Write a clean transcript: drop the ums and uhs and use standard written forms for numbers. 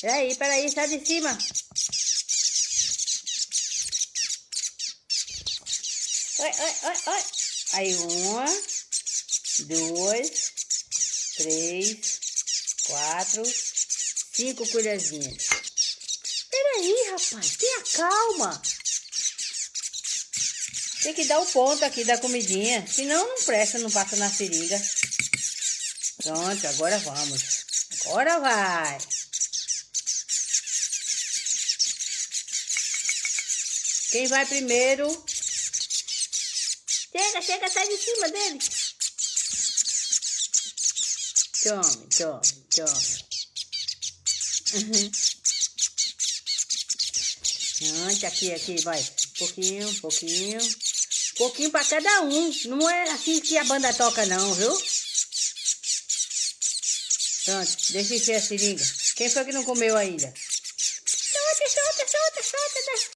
Peraí, sai de cima. Oi. Aí, 1, 2, 3, 4, 5 colherzinhas. Peraí, rapaz, tenha calma. Tem que dar o ponto aqui da comidinha, senão não presta, não passa na seringa. Pronto, agora vamos. Agora vai. Quem vai primeiro? Chega, sai de cima dele. Tome. Pronto, aqui, vai. Pouquinho. Pouquinho pra cada um. Não é assim que a banda toca não, viu? Pronto, deixa encher a seringa. Quem foi que não comeu ainda? Solta.